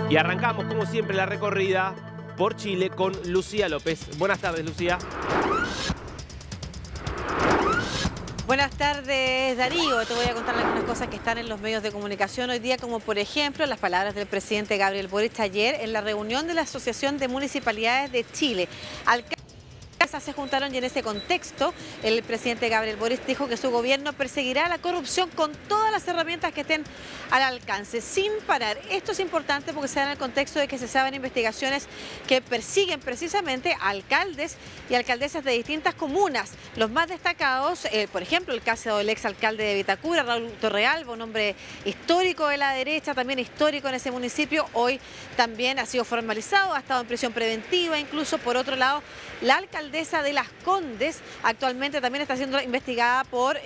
Y arrancamos, como siempre, la recorrida por Chile con Lucía López. Buenas tardes, Lucía. Buenas tardes, Darío. Te voy a contar algunas cosas que están en los medios de comunicación hoy día, como por ejemplo las palabras del presidente Gabriel Boric ayer en la reunión de la Asociación de Municipalidades de Chile. Se juntaron y en ese contexto el presidente Gabriel Boric dijo que su gobierno perseguirá la corrupción con todas las herramientas que estén al alcance, sin parar. Esto es importante porque se da en el contexto de que se saben investigaciones que persiguen precisamente a alcaldes y alcaldesas de distintas comunas. Los más destacados, por ejemplo, el caso del exalcalde de Vitacura, Raúl Torrealba, un hombre histórico de la derecha, también histórico en ese municipio, hoy también ha sido formalizado, ha estado en prisión preventiva. Incluso, por otro lado, la alcaldesa de Las Condes actualmente también está siendo investigada por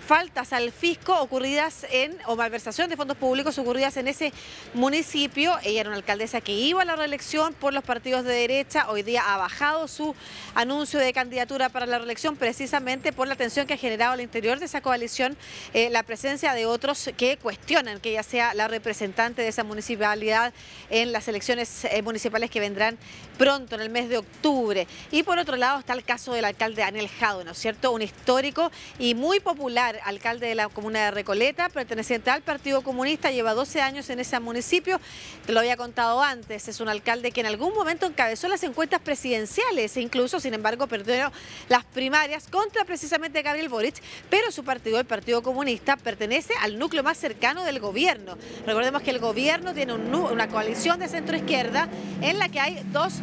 faltas al fisco ocurridas o malversación de fondos públicos ocurridas en ese municipio. Ella era una alcaldesa que iba a la reelección por los partidos de derecha. Hoy día ha bajado su anuncio de candidatura para la reelección precisamente por la tensión que ha generado al interior de esa coalición la presencia de otros que cuestionan que ella sea la representante de esa municipalidad en las elecciones municipales que vendrán pronto, en el mes de octubre. Y por otro lado está el caso del alcalde Daniel Jadwe, ¿no es cierto? Un histórico y muy popular alcalde de la comuna de Recoleta, perteneciente al Partido Comunista, lleva 12 años en ese municipio. Te lo había contado antes, es un alcalde que en algún momento encabezó las encuestas presidenciales e incluso, sin embargo, perdió las primarias contra precisamente Gabriel Boric, pero su partido, el Partido Comunista, pertenece al núcleo más cercano del gobierno. Recordemos que el gobierno tiene una coalición de centro-izquierda en la que hay dos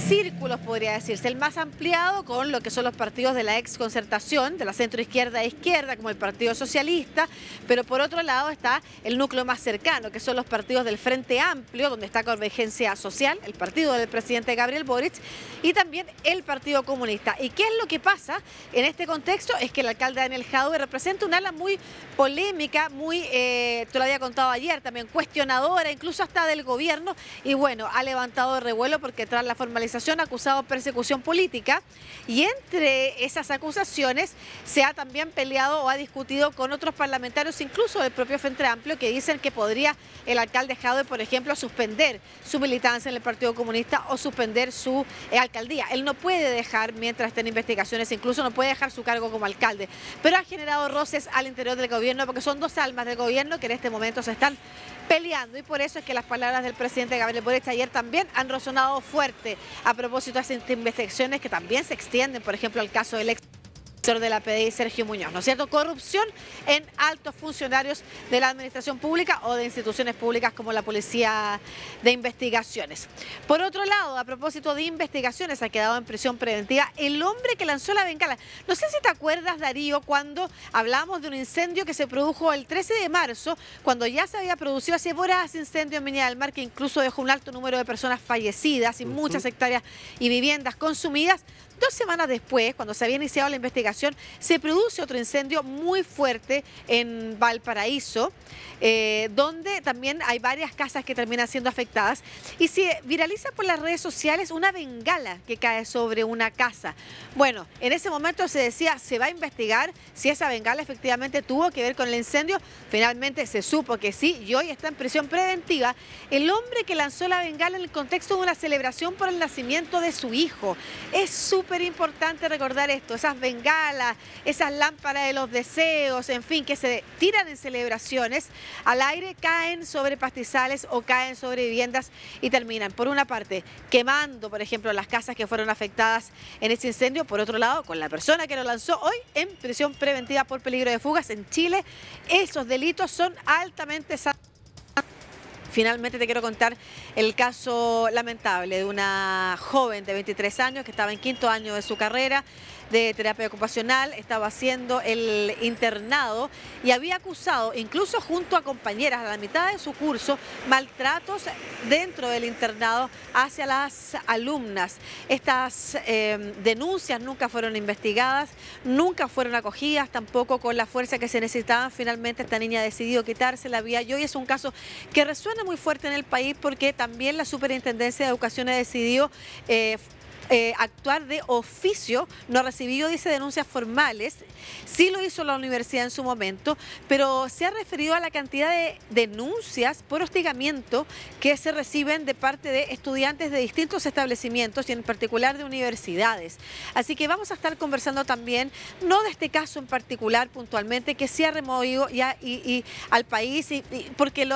círculos, podría decirse, el más ampliado con lo que son los partidos de la ex concertación, de la centro-izquierda e izquierda, como el Partido Socialista, pero por otro lado está el núcleo más cercano, que son los partidos del Frente Amplio, donde está Convergencia Social, el partido del presidente Gabriel Boric, y también el Partido Comunista. ¿Y qué es lo que pasa en este contexto? Es que el alcalde Daniel Jadwe representa un ala muy polémica, muy, te lo había contado ayer, también cuestionadora, incluso hasta del gobierno, y bueno, ha levantado revuelo porque tras la formalización ha acusado persecución política, y entre esas acusaciones se ha también peleado o ha discutido con otros parlamentarios, incluso del propio Frente Amplio, que dicen que podría el alcalde Jadwe, por ejemplo, suspender su militancia en el Partido Comunista o suspender su alcaldía. Él no puede dejar, mientras estén investigaciones, incluso no puede dejar su cargo como alcalde, pero ha generado roces al interior del gobierno porque son dos almas del gobierno que en este momento se están peleando, y por eso es que las palabras del presidente Gabriel Boric ayer también han resonado fuerte a propósito de estas investigaciones que también se extienden, por ejemplo, al caso del ex de la PDI, Sergio Muñoz, ¿no es cierto? Corrupción en altos funcionarios de la administración pública o de instituciones públicas como la Policía de Investigaciones. Por otro lado, a propósito de investigaciones, ha quedado en prisión preventiva el hombre que lanzó la bengala. No sé si te acuerdas, Darío, cuando hablamos de un incendio que se produjo el 13 de marzo, cuando ya se había producido ese voraz incendio en Viña del Mar, que incluso dejó un alto número de personas fallecidas y muchas hectáreas y viviendas consumidas. 2 semanas después, cuando se había iniciado la investigación, se produce otro incendio muy fuerte en Valparaíso, donde también hay varias casas que terminan siendo afectadas, y se viraliza por las redes sociales una bengala que cae sobre una casa. Bueno, en ese momento se decía, se va a investigar si esa bengala efectivamente tuvo que ver con el incendio. Finalmente se supo que sí, y hoy está en prisión preventiva el hombre que lanzó la bengala en el contexto de una celebración por el nacimiento de su hijo. Es súper importante recordar esto, esas bengalas, esas lámparas de los deseos, en fin, que se tiran en celebraciones al aire, caen sobre pastizales o caen sobre viviendas y terminan, por una parte, quemando, por ejemplo, las casas que fueron afectadas en ese incendio, por otro lado, con la persona que lo lanzó hoy en prisión preventiva por peligro de fugas. En Chile, esos delitos son altamente sancionados. Finalmente te quiero contar el caso lamentable de una joven de 23 años que estaba en 5º año de su carrera de terapia ocupacional, estaba haciendo el internado y había acusado, incluso junto a compañeras a la mitad de su curso, maltratos dentro del internado hacia las alumnas. Estas denuncias nunca fueron investigadas, nunca fueron acogidas, tampoco con la fuerza que se necesitaba. Finalmente esta niña ha decidido quitarse la vida y hoy es un caso que resuena muy fuerte en el país porque también la Superintendencia de Educación ha decidido actuar de oficio, no recibió, dice, denuncias formales. Sí lo hizo la universidad en su momento, pero se ha referido a la cantidad de denuncias por hostigamiento que se reciben de parte de estudiantes de distintos establecimientos y en particular de universidades. Así que vamos a estar conversando también, no de este caso en particular puntualmente, que se ha removido ya y al país, porque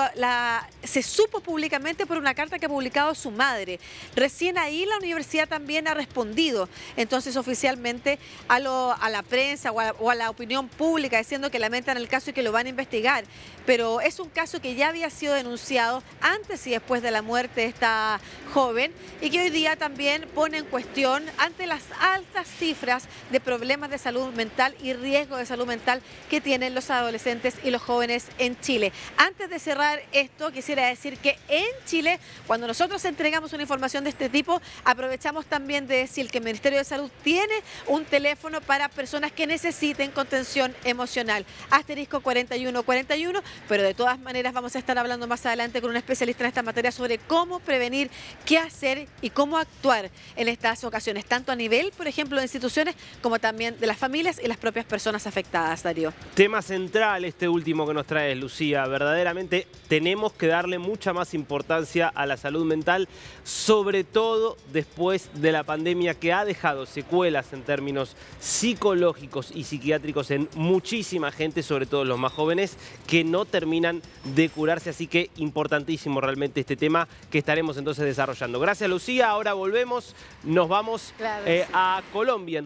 se supo públicamente por una carta que ha publicado su madre. Recién ahí la universidad también ha respondido, entonces oficialmente a la prensa o a la opinión pública diciendo que lamentan el caso y que lo van a investigar. Pero es un caso que ya había sido denunciado antes y después de la muerte de esta joven y que hoy día también pone en cuestión ante las altas cifras de problemas de salud mental y riesgo de salud mental que tienen los adolescentes y los jóvenes en Chile. Antes de cerrar esto, quisiera decir que en Chile, cuando nosotros entregamos una información de este tipo, aprovechamos también de decir que el Ministerio de Salud tiene un teléfono para personas que necesiten contención emocional, asterisco 4141, pero de todas maneras vamos a estar hablando más adelante con un especialista en esta materia sobre cómo prevenir, qué hacer y cómo actuar en estas ocasiones, tanto a nivel, por ejemplo, de instituciones, como también de las familias y las propias personas afectadas, Darío. Tema central este último que nos trae Lucía. Verdaderamente tenemos que darle mucha más importancia a la salud mental, sobre todo después de la pandemia que ha dejado secuelas en términos psicológicos y psiquiátricos en muchísima gente, sobre todo los más jóvenes, que no terminan de curarse. Así que importantísimo realmente este tema que estaremos entonces desarrollando. Gracias, Lucía. Ahora volvemos, nos vamos a Colombia.